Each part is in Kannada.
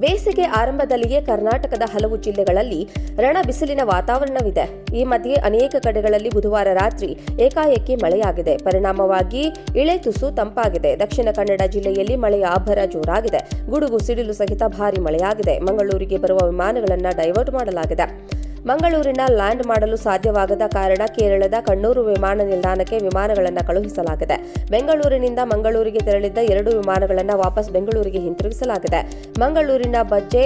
ಬೇಸಿಗೆ ಆರಂಭದಲ್ಲಿಯೇ ಕರ್ನಾಟಕದ ಹಲವು ಜಿಲ್ಲೆಗಳಲ್ಲಿ ರಣ ಬಿಸಿಲಿನ ವಾತಾವರಣವಿದೆ. ಈ ಮಧ್ಯೆ ಅನೇಕ ಕಡೆಗಳಲ್ಲಿ ಬುಧವಾರ ರಾತ್ರಿ ಏಕಾಏಕಿ ಮಳೆಯಾಗಿದೆ. ಪರಿಣಾಮವಾಗಿ ಇಳೆ ತುಸು ತಂಪಾಗಿದೆ. ದಕ್ಷಿಣ ಕನ್ನಡ ಜಿಲ್ಲೆಯಲ್ಲಿ ಮಳೆಯ ಅಬ್ಬರ ಜೋರಾಗಿದೆ. ಗುಡುಗು ಸಿಡಿಲು ಸಹಿತ ಭಾರೀ ಮಳೆಯಾಗಿದೆ. ಮಂಗಳೂರಿಗೆ ಬರುವ ವಿಮಾನಗಳನ್ನು ಡೈವರ್ಟ್ ಮಾಡಲಾಗಿದೆ. ಮಂಗಳೂರಿನ ಲ್ಯಾಂಡ್ ಮಾಡಲು ಸಾಧ್ಯವಾಗದ ಕಾರಣ ಕೇರಳದ ಕಣ್ಣೂರು ವಿಮಾನ ನಿಲ್ದಾಣಕ್ಕೆ ವಿಮಾನಗಳನ್ನು ಕಳುಹಿಸಲಾಗಿದೆ. ಬೆಂಗಳೂರಿನಿಂದ ಮಂಗಳೂರಿಗೆ ತೆರಳಿದ್ದ 2 ವಿಮಾನಗಳನ್ನು ವಾಪಸ್ ಬೆಂಗಳೂರಿಗೆ ಹಿಂತಿರುಗಿಸಲಾಗಿದೆ. ಮಂಗಳೂರಿನ ಬಜ್ಜೆ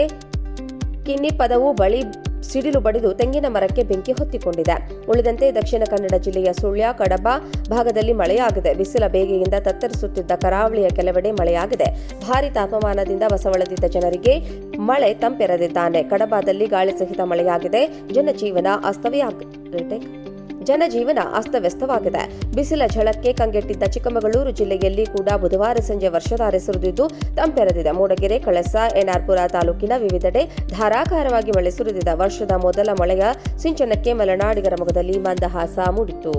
ಕಿನ್ನಿಪದವು ಬಳಿ ಸಿಡಿಲು ಬಡಿದು ತೆಂಗಿನ ಮರಕ್ಕೆ ಬೆಂಕಿ ಹೊತ್ತಿಕೊಂಡಿದೆ. ಉಳಿದಂತೆ ದಕ್ಷಿಣ ಕನ್ನಡ ಜಿಲ್ಲೆಯ ಸುಳ್ಯ, ಕಡಬ ಭಾಗದಲ್ಲಿ ಮಳೆಯಾಗಿದೆ. ಬಿಸಿಲ ಬೇಗೆಯಿಂದ ತತ್ತರಿಸುತ್ತಿದ್ದ ಕರಾವಳಿಯ ಕೆಲವೆಡೆ ಮಳೆಯಾಗಿದೆ. ಭಾರೀ ತಾಪಮಾನದಿಂದ ಬಸವಳದಿದ್ದ ಜನರಿಗೆ ಮಳೆ ತಂಪೆರೆದಿದ್ದಾನೆ. ಕಡಬದಲ್ಲಿ ಗಾಳಿ ಸಹಿತ ಮಳೆಯಾಗಿದೆ. ಜನಜೀವನ ಅಸ್ತವ್ಯಸ್ತವಾಗಿದೆ. ಬಿಸಿಲ ಝಳಕ್ಕೆ ಕಂಗೆಟ್ಟಿದ್ದ ಚಿಕ್ಕಮಗಳೂರು ಜಿಲ್ಲೆಯಲ್ಲಿ ಕೂಡ ಬುಧವಾರ ಸಂಜೆ ವರ್ಷಧಾರೆ ಸುರಿದಿದ್ದು ತಂಪೆರೆದಿದೆ. ಮೂಡಗೆರೆ, ಕಳಸ, ಎನ್ಆರ್ಪುರ ತಾಲೂಕಿನ ವಿವಿಧೆಡೆ ಧಾರಾಕಾರವಾಗಿ ಮಳೆ ಸುರಿದಿದೆ. ವರ್ಷದ ಮೊದಲ ಮಳೆಯ ಸಿಂಚನಕ್ಕೆ ಮಲೆನಾಡಿಗರ ಮೊಗದಲ್ಲಿ ಮಂದಹಾಸ ಮೂಡಿತು.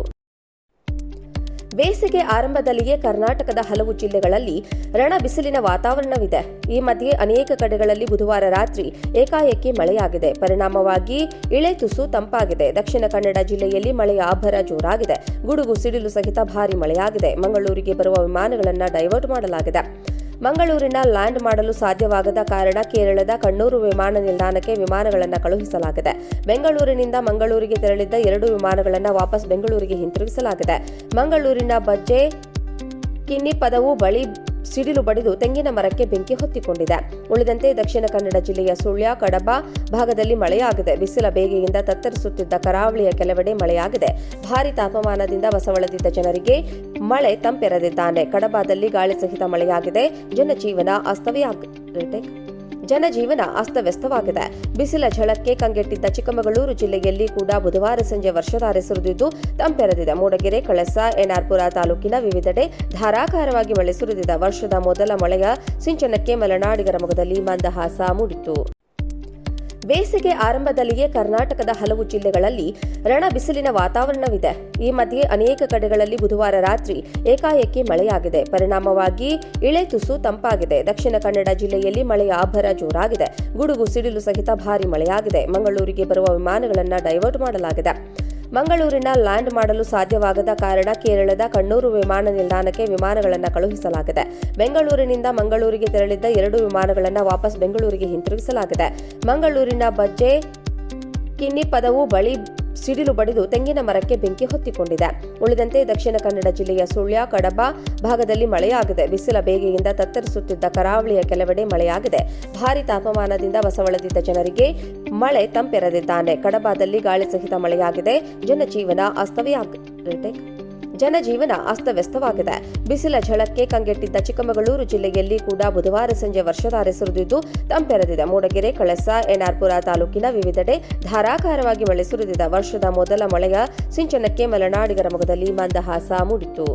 ಬೇಸಿಗೆ ಆರಂಭದಲ್ಲಿಯೇ ಕರ್ನಾಟಕದ ಹಲವು ಜಿಲ್ಲೆಗಳಲ್ಲಿ ರಣ ಬಿಸಿಲಿನ ವಾತಾವರಣವಿದೆ. ಈ ಮಧ್ಯೆ ಅನೇಕ ಕಡೆಗಳಲ್ಲಿ ಬುಧವಾರ ರಾತ್ರಿ ಏಕಾಏಕಿ ಮಳೆಯಾಗಿದೆ. ಪರಿಣಾಮವಾಗಿ ಇಳೆ ತುಸು ತಂಪಾಗಿದೆ. ದಕ್ಷಿಣ ಕನ್ನಡ ಜಿಲ್ಲೆಯಲ್ಲಿ ಮಳೆಯ ಅಬ್ಬರ ಜೋರಾಗಿದೆ. ಗುಡುಗು ಸಿಡಿಲು ಸಹಿತ ಭಾರೀ ಮಳೆಯಾಗಿದೆ. ಮಂಗಳೂರಿಗೆ ಬರುವ ವಿಮಾನಗಳನ್ನು ಡೈವರ್ಟ್ ಮಾಡಲಾಗಿದೆ. ಮಂಗಳೂರಿನ ಲ್ಯಾಂಡ್ ಮಾಡಲು ಸಾಧ್ಯವಾಗದ ಕಾರಣ ಕೇರಳದ ಕಣ್ಣೂರು ವಿಮಾನ ನಿಲ್ದಾಣಕ್ಕೆ ವಿಮಾನಗಳನ್ನು ಕಳುಹಿಸಲಾಗಿದೆ. ಬೆಂಗಳೂರಿನಿಂದ ಮಂಗಳೂರಿಗೆ ತೆರಳಿದ್ದ 2 ವಿಮಾನಗಳನ್ನು ವಾಪಸ್ ಬೆಂಗಳೂರಿಗೆ ಹಿಂತಿರುಗಿಸಲಾಗಿದೆ. ಮಂಗಳೂರಿನ ಬಜ್ಜೆ ಕಿನ್ನಿಪದವು ಬಳಿ ಸಿಡಿಲು ಬಡಿದು ತೆಂಗಿನ ಮರಕ್ಕೆ ಬೆಂಕಿ ಹೊತ್ತಿಕೊಂಡಿದೆ. ಉಳಿದಂತೆ ದಕ್ಷಿಣ ಕನ್ನಡ ಜಿಲ್ಲೆಯ ಸುಳ್ಯ, ಕಡಬ ಭಾಗದಲ್ಲಿ ಮಳೆಯಾಗಿದೆ. ಬಿಸಿಲ ಬೇಗೆಯಿಂದ ತತ್ತರಿಸುತ್ತಿದ್ದ ಕರಾವಳಿಯ ಕೆಲವೆಡೆ ಮಳೆಯಾಗಿದೆ. ಭಾರೀ ತಾಪಮಾನದಿಂದ ಬಸವಳದಿದ್ದ ಜನರಿಗೆ ಮಳೆ ತಂಪೆರೆದಿದ್ದಾನೆ. ಕಡಬದಲ್ಲಿ ಗಾಳಿ ಸಹಿತ ಮಳೆಯಾಗಿದೆ. ಜನಜೀವನ ಅಸ್ತವ್ಯಸ್ತವಾಗಿದೆ. ಬಿಸಿಲ ಝಳಕ್ಕೆ ಕಂಗೆಟ್ಟಿದ್ದ ಚಿಕ್ಕಮಗಳೂರು ಜಿಲ್ಲೆಯಲ್ಲಿ ಕೂಡ ಬುಧವಾರ ಸಂಜೆ ವರ್ಷಧಾರೆ ಸುರಿದಿದ್ದು ತಂಪೆರೆದಿದೆ. ಮೂಡಗೆರೆ, ಕಳಸ, ಎನ್ಆರ್ಪುರ ತಾಲೂಕಿನ ವಿವಿಧೆಡೆ ಧಾರಾಕಾರವಾಗಿ ಮಳೆ ಸುರಿದಿದೆ. ವರ್ಷದ ಮೊದಲ ಮಳೆಯ ಸಿಂಚನಕ್ಕೆ ಮಲೆನಾಡಿಗರ ಮೊಗದಲ್ಲಿ ಮಂದಹಾಸ ಮೂಡಿತು. ಬೇಸಿಗೆ ಆರಂಭದಲ್ಲಿಯೇ ಕರ್ನಾಟಕದ ಹಲವು ಜಿಲ್ಲೆಗಳಲ್ಲಿ ರಣ ಬಿಸಿಲಿನ ವಾತಾವರಣವಿದೆ. ಈ ಮಧ್ಯೆ ಅನೇಕ ಕಡೆಗಳಲ್ಲಿ ಬುಧವಾರ ರಾತ್ರಿ ಏಕಾಏಕಿ ಮಳೆಯಾಗಿದೆ. ಪರಿಣಾಮವಾಗಿ ಇಳೆ ತುಸು ತಂಪಾಗಿದೆ. ದಕ್ಷಿಣ ಕನ್ನಡ ಜಿಲ್ಲೆಯಲ್ಲಿ ಮಳೆಯ ಅಬ್ಬರ ಜೋರಾಗಿದೆ. ಗುಡುಗು ಸಿಡಿಲು ಸಹಿತ ಭಾರೀ ಮಳೆಯಾಗಿದೆ. ಮಂಗಳೂರಿಗೆ ಬರುವ ವಿಮಾನಗಳನ್ನು ಡೈವರ್ಟ್ ಮಾಡಲಾಗಿದೆ. ಮಂಗಳೂರಿನ ಲ್ಯಾಂಡ್ ಮಾಡಲು ಸಾಧ್ಯವಾಗದ ಕಾರಣ ಕೇರಳದ ಕಣ್ಣೂರು ವಿಮಾನ ನಿಲ್ದಾಣಕ್ಕೆ ವಿಮಾನಗಳನ್ನು ಕಳುಹಿಸಲಾಗಿದೆ. ಬೆಂಗಳೂರಿನಿಂದ ಮಂಗಳೂರಿಗೆ ತೆರಳಿದ್ದ 2 ವಿಮಾನಗಳನ್ನು ವಾಪಸ್ ಬೆಂಗಳೂರಿಗೆ ಹಿಂತಿರುಗಿಸಲಾಗಿದೆ. ಮಂಗಳೂರಿನ ಬಜ್ಜೆ ಕಿನ್ನಿಪದವು ಬಳಿ ಸಿಡಿಲು ಬಡಿದು ತೆಂಗಿನ ಮರಕ್ಕೆ ಬೆಂಕಿ ಹೊತ್ತಿಕೊಂಡಿದೆ. ಉಳಿದಂತೆ ದಕ್ಷಿಣ ಕನ್ನಡ ಜಿಲ್ಲೆಯ ಸುಳ್ಯ, ಕಡಬ ಭಾಗದಲ್ಲಿ ಮಳೆಯಾಗಿದೆ. ಬಿಸಿಲ ಬೇಗೆಯಿಂದ ತತ್ತರಿಸುತ್ತಿದ್ದ ಕರಾವಳಿಯ ಕೆಲವೆಡೆ ಮಳೆಯಾಗಿದೆ. ಭಾರೀ ತಾಪಮಾನದಿಂದ ಬಸವಳದಿದ್ದ ಜನರಿಗೆ ಮಳೆ ತಂಪೆರೆದಿದ್ದಾನೆ. ಕಡಬದಲ್ಲಿ ಗಾಳಿ ಸಹಿತ ಮಳೆಯಾಗಿದೆ. ಜನಜೀವನ ಅಸ್ತವ್ಯಸ್ತವಾಗಿದೆ. ಬಿಸಿಲ ಝಳಕ್ಕೆ ಕಂಗೆಟ್ಟಿದ್ದ ಚಿಕ್ಕಮಗಳೂರು ಜಿಲ್ಲೆಯಲ್ಲಿ ಕೂಡ ಬುಧವಾರ ಸಂಜೆ ವರ್ಷಧಾರೆ ಸುರಿದಿದ್ದು ತಂಪೆರೆದಿದೆ. ಮೂಡಗೆರೆ, ಕಳಸ, ಎನ್ಆರ್ಪುರ ತಾಲೂಕಿನ ವಿವಿಧೆಡೆ ಧಾರಾಕಾರವಾಗಿ ಮಳೆ ಸುರಿದಿದೆ. ವರ್ಷದ ಮೊದಲ ಮಳೆಯ ಸಿಂಚನಕ್ಕೆ ಮಲೆನಾಡಿಗರ ಮೊಗದಲ್ಲಿ ಮಂದಹಾಸ ಮೂಡಿತು.